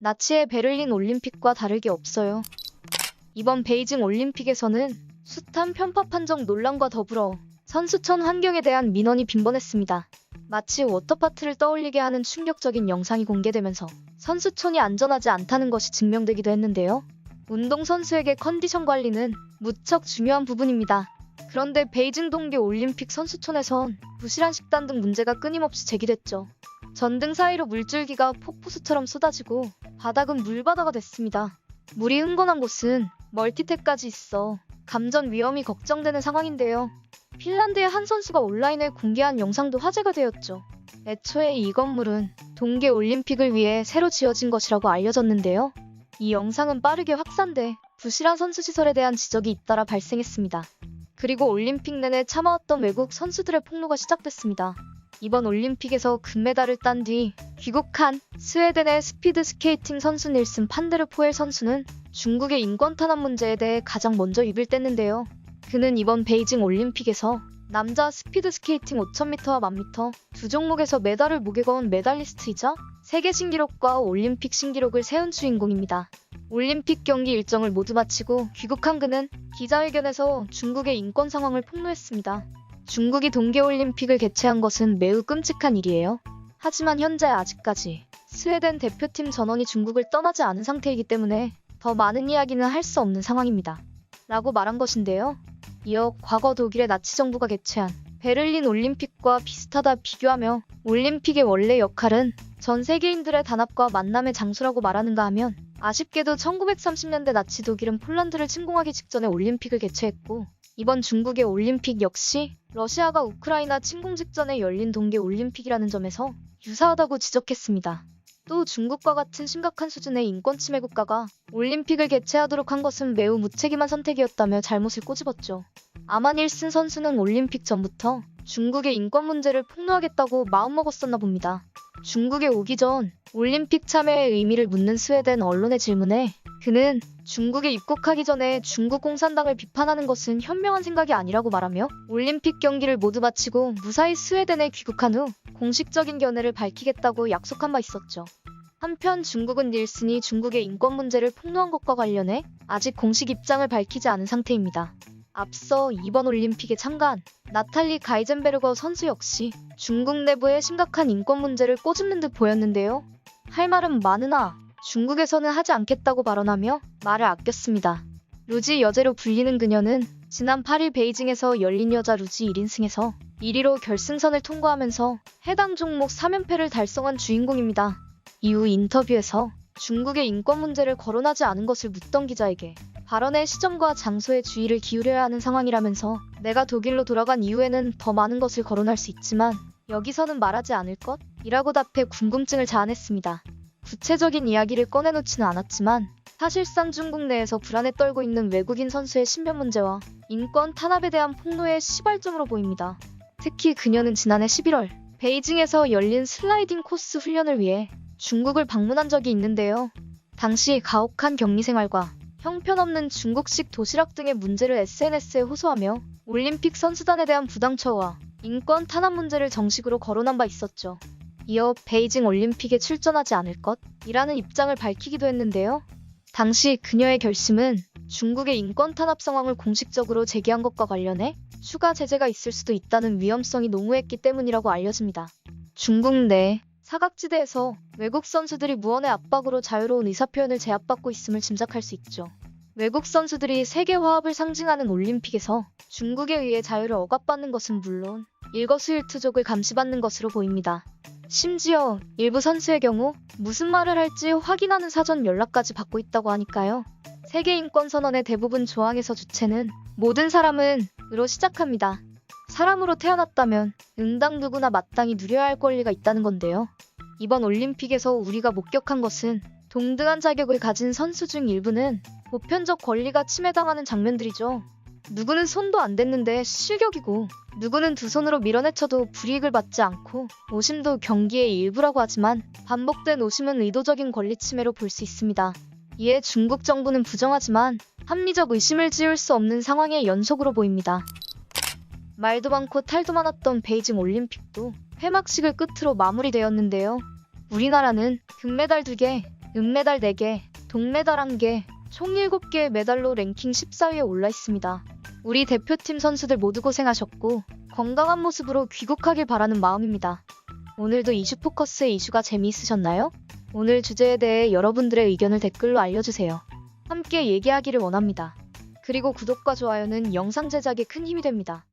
나치의 베를린 올림픽과 다를 게 없어요. 이번 베이징 올림픽에서는 숱한 편파 판정 논란과 더불어 선수촌 환경에 대한 민원이 빈번했습니다. 마치 워터파트를 떠올리게 하는 충격적인 영상이 공개되면서 선수촌이 안전하지 않다는 것이 증명되기도 했는데요. 운동선수에게 컨디션 관리는 무척 중요한 부분입니다. 그런데 베이징 동계 올림픽 선수촌에선 부실한 식단 등 문제가 끊임없이 제기됐죠. 전등 사이로 물줄기가 폭포수처럼 쏟아지고 바닥은 물바다가 됐습니다. 물이 흥건한 곳은 멀티탭까지 있어 감전 위험이 걱정되는 상황인데요. 핀란드의 한 선수가 온라인에 공개한 영상도 화제가 되었죠. 애초에 이 건물은 동계 올림픽을 위해 새로 지어진 것이라고 알려졌는데요. 이 영상은 빠르게 확산돼 부실한 선수 시설에 대한 지적이 잇따라 발생했습니다. 그리고 올림픽 내내 참아왔던 외국 선수들의 폭로가 시작됐습니다. 이번 올림픽에서 금메달을 딴 뒤 귀국한 스웨덴의 스피드 스케이팅 선수 닐슨 판데르 포엘 선수는 중국의 인권 탄압 문제에 대해 가장 먼저 입을 뗐는데요. 그는 이번 베이징 올림픽에서 남자 스피드 스케이팅 5000m와 1000m 두 종목에서 메달을 목에 거은 메달리스트이자 세계 신기록과 올림픽 신기록을 세운 주인공입니다. 올림픽 경기 일정을 모두 마치고 귀국한 그는 기자회견에서 중국의 인권 상황을 폭로했습니다. 중국이 동계올림픽을 개최한 것은 매우 끔찍한 일이에요. 하지만 현재 아직까지 스웨덴 대표팀 전원이 중국을 떠나지 않은 상태이기 때문에 더 많은 이야기는 할 수 없는 상황입니다. 라고 말한 것인데요. 이어 과거 독일의 나치 정부가 개최한 베를린 올림픽과 비슷하다 비교하며 올림픽의 원래 역할은 전 세계인들의 단합과 만남의 장소라고 말하는가 하면 아쉽게도 1930년대 나치 독일은 폴란드를 침공하기 직전에 올림픽을 개최했고 이번 중국의 올림픽 역시 러시아가 우크라이나 침공 직전에 열린 동계 올림픽이라는 점에서 유사하다고 지적했습니다. 또 중국과 같은 심각한 수준의 인권 침해 국가가 올림픽을 개최하도록 한 것은 매우 무책임한 선택이었다며 잘못을 꼬집었죠. 아마 닐슨 선수는 올림픽 전부터 중국의 인권 문제를 폭로하겠다고 마음먹었었나 봅니다. 중국에 오기 전 올림픽 참여의 의미를 묻는 스웨덴 언론의 질문에 그는 중국에 입국하기 전에 중국 공산당을 비판하는 것은 현명한 생각이 아니라고 말하며 올림픽 경기를 모두 마치고 무사히 스웨덴에 귀국한 후 공식적인 견해를 밝히겠다고 약속한 바 있었죠. 한편 중국은 닐슨이 중국의 인권 문제를 폭로한 것과 관련해 아직 공식 입장을 밝히지 않은 상태입니다. 앞서 이번 올림픽에 참가한 나탈리 가이젠베르거 선수 역시 중국 내부의 심각한 인권 문제를 꼬집는 듯 보였는데요. 할 말은 많으나 중국에서는 하지 않겠다고 발언하며 말을 아꼈습니다. 루지 여제로 불리는 그녀는 지난 8일 베이징에서 열린 여자 루지 1인승에서 1위로 결승선을 통과하면서 해당 종목 3연패를 달성한 주인공입니다. 이후 인터뷰에서 중국의 인권 문제를 거론하지 않은 것을 묻던 기자에게 발언의 시점과 장소에 주의를 기울여야 하는 상황이라면서 내가 독일로 돌아간 이후에는 더 많은 것을 거론할 수 있지만 여기서는 말하지 않을 것? 이라고 답해 궁금증을 자아냈습니다. 구체적인 이야기를 꺼내놓지는 않았지만 사실상 중국 내에서 불안에 떨고 있는 외국인 선수의 신변 문제와 인권 탄압에 대한 폭로의 시발점으로 보입니다. 특히 그녀는 지난해 11월 베이징에서 열린 슬라이딩 코스 훈련을 위해 중국을 방문한 적이 있는데요. 당시 가혹한 격리 생활과 형편없는 중국식 도시락 등의 문제를 SNS에 호소하며 올림픽 선수단에 대한 부당처와 인권 탄압 문제를 정식으로 거론한 바 있었죠. 이어 베이징 올림픽에 출전하지 않을 것이라는 입장을 밝히기도 했는데요. 당시 그녀의 결심은 중국의 인권 탄압 상황을 공식적으로 제기한 것과 관련해 추가 제재가 있을 수도 있다는 위험성이 농후했기 때문이라고 알려집니다. 중국 내 사각지대에서 외국 선수들이 무언의 압박으로 자유로운 의사표현을 제압받고 있음을 짐작할 수 있죠. 외국 선수들이 세계 화합을 상징하는 올림픽에서 중국에 의해 자유를 억압받는 것은 물론 일거수일투족을 감시받는 것으로 보입니다. 심지어 일부 선수의 경우 무슨 말을 할지 확인하는 사전 연락까지 받고 있다고 하니까요. 세계인권선언의 대부분 조항에서 주체는 모든 사람은 으로 시작합니다. 사람으로 태어났다면 응당 누구나 마땅히 누려야 할 권리가 있다는 건데요. 이번 올림픽에서 우리가 목격한 것은 동등한 자격을 가진 선수 중 일부는 보편적 권리가 침해당하는 장면들이죠. 누구는 손도 안 댔는데 실격이고 누구는 두 손으로 밀어내쳐도 불이익을 받지 않고 오심도 경기의 일부라고 하지만 반복된 오심은 의도적인 권리 침해로 볼 수 있습니다. 이에 중국 정부는 부정하지만 합리적 의심을 지울 수 없는 상황의 연속으로 보입니다. 말도 많고 탈도 많았던 베이징 올림픽도 폐막식을 끝으로 마무리되었는데요. 우리나라는 금메달 2개, 은메달 4개, 동메달 1개, 총 7개의 메달로 랭킹 14위에 올라 있습니다. 우리 대표팀 선수들 모두 고생하셨고 건강한 모습으로 귀국하길 바라는 마음입니다. 오늘도 이슈포커스의 이슈가 재미있으셨나요? 오늘 주제에 대해 여러분들의 의견을 댓글로 알려주세요. 함께 얘기하기를 원합니다. 그리고 구독과 좋아요는 영상 제작에 큰 힘이 됩니다.